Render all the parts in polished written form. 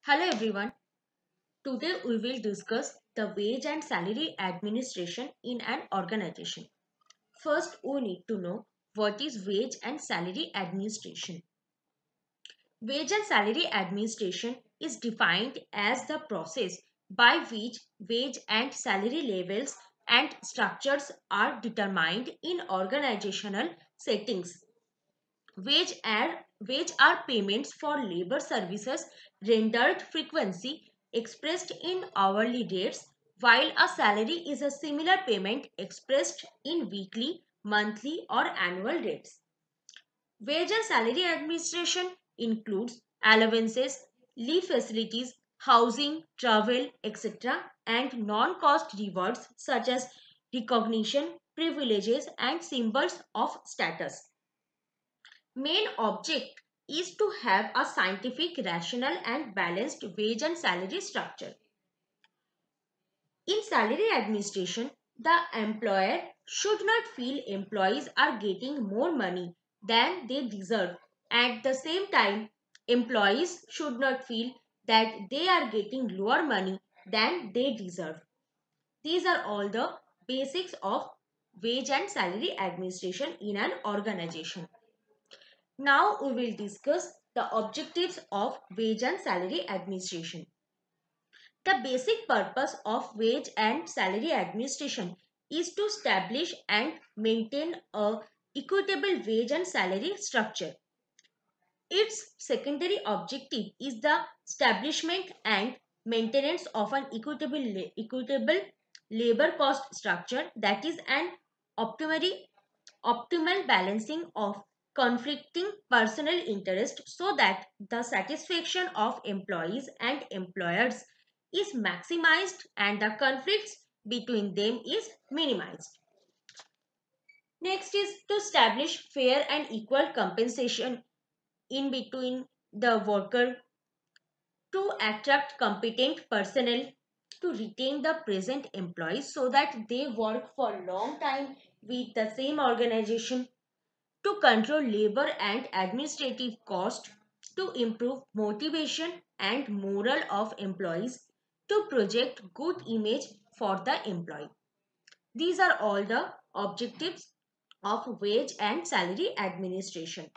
Hello everyone. Today we will discuss the wage and salary administration in an organization. First, we need to know what is wage and salary administration. Wage and salary administration is defined as the process by which wage and salary levels and structures are determined in organizational settings. Wage are payments for labor services rendered frequency expressed in hourly rates, while a salary is a similar payment expressed in weekly, monthly, or annual rates. Wage and salary administration includes allowances, leave facilities, housing, travel, etc., and non cost rewards such as recognition, privileges, and symbols of status. Main object is to have a scientific, rational and balanced wage and salary structure. In salary administration, the employer should not feel employees are getting more money than they deserve. At the same time, employees should not feel that they are getting lower money than they deserve. These are all the basics of wage and salary administration in an organization. Now we will discuss the objectives of wage and salary administration. The basic purpose of wage and salary administration is to establish and maintain a equitable wage and salary structure. Its secondary objective is the establishment and maintenance of an equitable labor cost structure, that is an optimal balancing of conflicting personal interest so that the satisfaction of employees and employers is maximized and the conflicts between them is minimized. Next is to establish fair and equal compensation in between the worker, to attract competent personnel, to retain the present employees so that they work for a long time with the same organization, to control labor and administrative cost, to improve motivation and morale of employees, to project good image for the employee. These are all the objectives of wage and salary administration.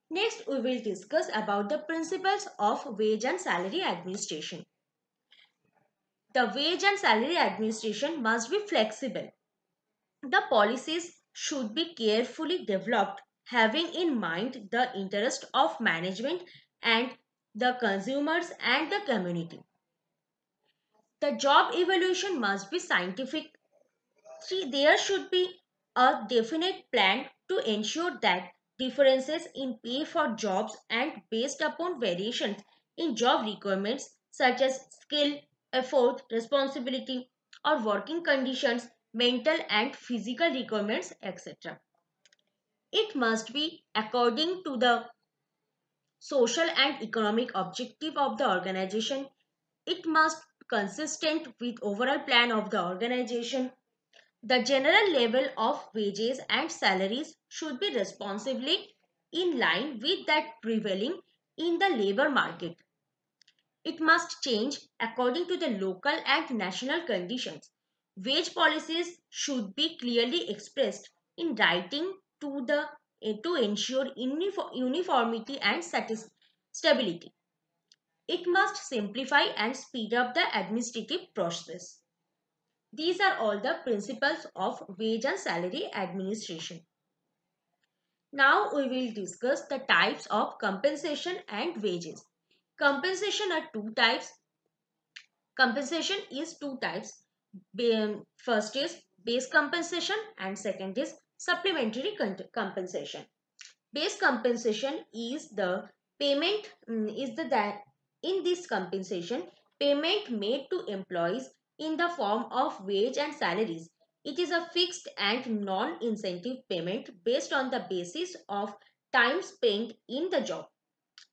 Next, we will discuss about the principles of wage and salary administration. The wage and salary administration must be flexible. The policies should be carefully developed, having in mind the interest of management and the consumers and the community. The job evaluation must be scientific. There should be a definite plan to ensure that differences in pay for jobs and based upon variations in job requirements such as skill, effort, responsibility, or working conditions, mental and physical requirements, etc. It must be according to the social and economic objective of the organization. It must be consistent with overall plan of the organization. The general level of wages and salaries should be responsibly in line with that prevailing in the labor market. It must change according to the local and national conditions. Wage policies should be clearly expressed in writing to ensure uniformity and stability. It must simplify and speed up the administrative process. These are all the principles of wage and salary administration. Now we will discuss the types of compensation and wages. Compensation are two types. Compensation is two types. First is base compensation and second is supplementary compensation. Base compensation is the payment is the that in this compensation payment made to employees in the form of wage and salaries. It is a fixed and non-incentive payment based on the basis of time spent in the job.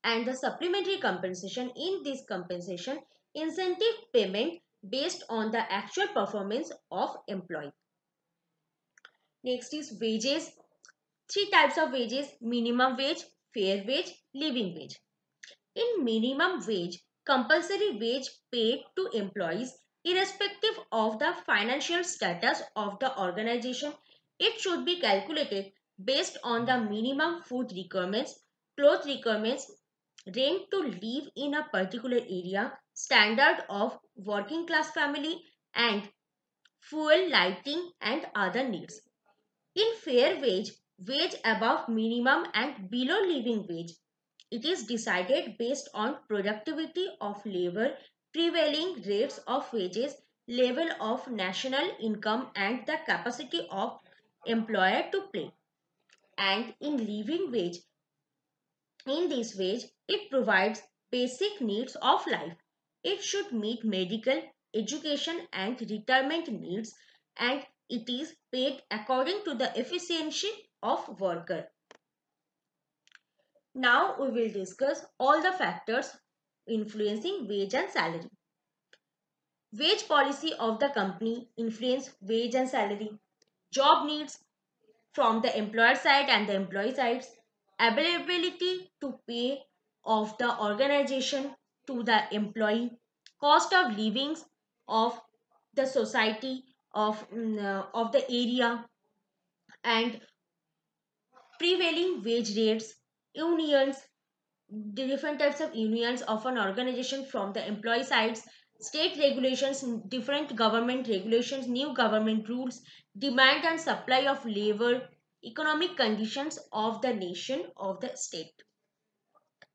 And the supplementary compensation, in this compensation incentive payment based on the actual performance of employee. Next is wages. Three types of wages: minimum wage, fair wage, living wage. In minimum wage, compulsory wage paid to employees, irrespective of the financial status of the organization, it should be calculated based on the minimum food requirements, cloth requirements, rent to live in a particular area, standard of working class family, and fuel, lighting, and other needs. In fair wage, wage above minimum and below living wage, it is decided based on productivity of labor, prevailing rates of wages, level of national income, and the capacity of employer to pay. And in living wage, in this wage, it provides basic needs of life. It should meet medical, education, and retirement needs, and it is paid according to the efficiency of worker. Now we will discuss all the factors influencing wage and salary. Wage policy of the company influence wage and salary. Job needs from the employer side and the employee sides. Availability to pay of the organization to the employee. Cost of livings of the society of the area, and prevailing wage rates, unions, the different types of unions of an organization from the employee sides, state regulations, different government regulations, new government rules, demand and supply of labor, economic conditions of the nation, of the state.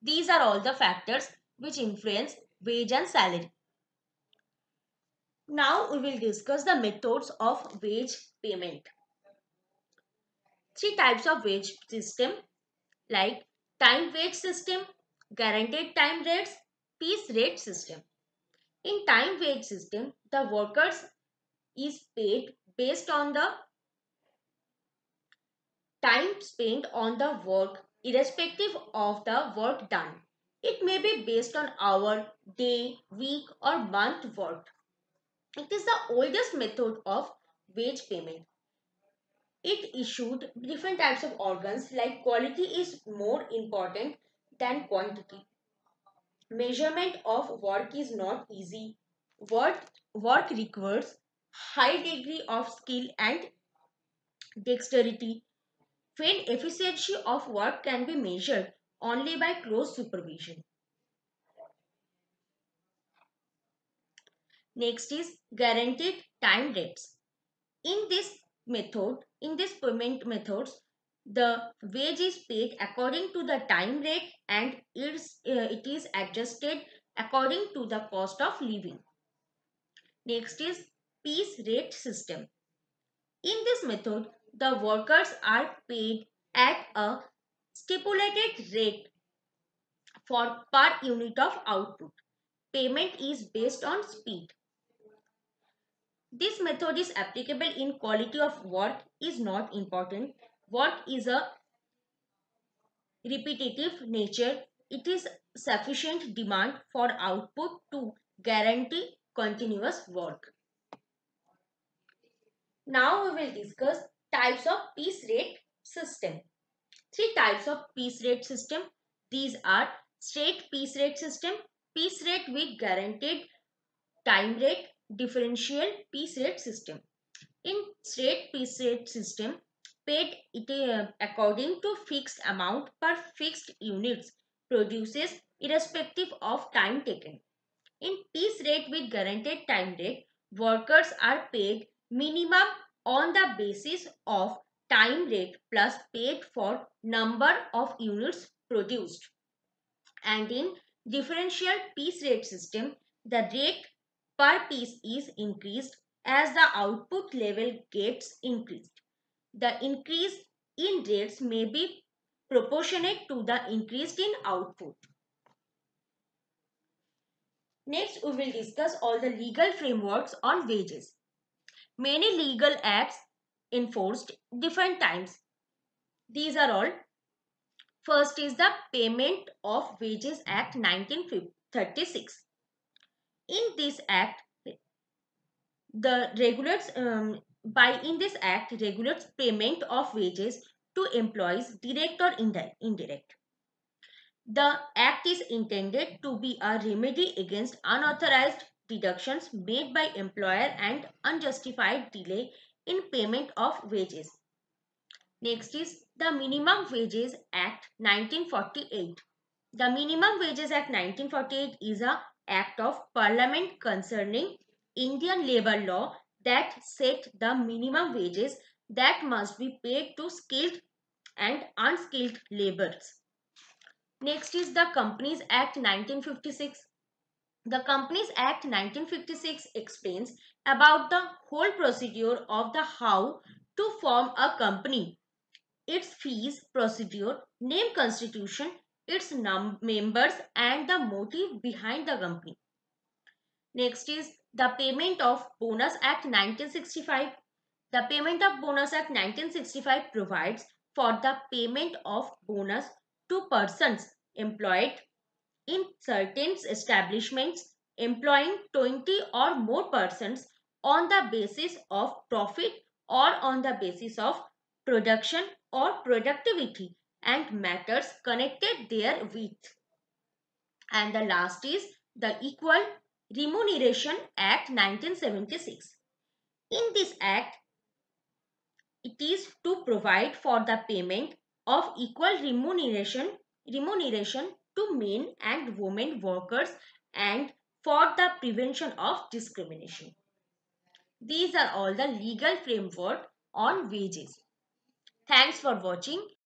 These are all the factors which influence wage and salary. Now we will discuss the methods of wage payment. Three types of wage system, like time wage system, guaranteed time rates, piece rate system. In time wage system, the workers is paid based on the time spent on the work, irrespective of the work done. It may be based on hour, day, week, or month worked. It is the oldest method of wage payment. It issued different types of organs, like quality is more important than quantity. Measurement of work is not easy. Work requires high degree of skill and dexterity, when efficiency of work can be measured only by close supervision. Next is guaranteed time rates. In this in this payment methods, the wage is paid according to the time rate, and it is adjusted according to the cost of living. Next is piece rate system. In this method, the workers are paid at a stipulated rate for per unit of output. Payment is based on speed. This method is applicable in quality of work is not important. Work is a repetitive nature. It is sufficient demand for output to guarantee continuous work. Now we will discuss types of piece rate system. Three types of piece rate system. These are straight piece rate system, piece rate with guaranteed time rate, differential piece rate system. In straight piece rate system, paid according to fixed amount per fixed units produces irrespective of time taken. In piece rate with guaranteed time rate, workers are paid minimum on the basis of time rate plus paid for number of units produced. And in differential piece rate system, the rate per piece is increased as the output level gets increased. The increase in rates may be proportionate to the increase in output. Next, we will discuss all the legal frameworks on wages. Many legal acts enforced different times. These are all. First is the Payment of Wages Act 1936. In this act, the regulates by in this act regulates payment of wages to employees, direct or indirect. The act is intended to be a remedy against unauthorized deductions made by employer and unjustified delay in payment of wages. Next is the Minimum Wages Act 1948. The Minimum Wages Act 1948 is a act of Parliament concerning Indian labor law that set the minimum wages that must be paid to skilled and unskilled laborers. Next is the Companies Act 1956. The Companies Act 1956 explains about the whole procedure of the how to form a company, its fees, procedure, name, constitution, its members and the motive behind the company. Next is the Payment of Bonus Act 1965. The Payment of Bonus Act 1965 provides for the payment of bonus to persons employed in certain establishments employing 20 or more persons on the basis of profit or on the basis of production or productivity and matters connected therewith. And the last is the Equal Remuneration Act 1976. In this act, it is to provide for the payment of equal remuneration to men and women workers and for the prevention of discrimination. These are all the legal framework on wages. Thanks for watching.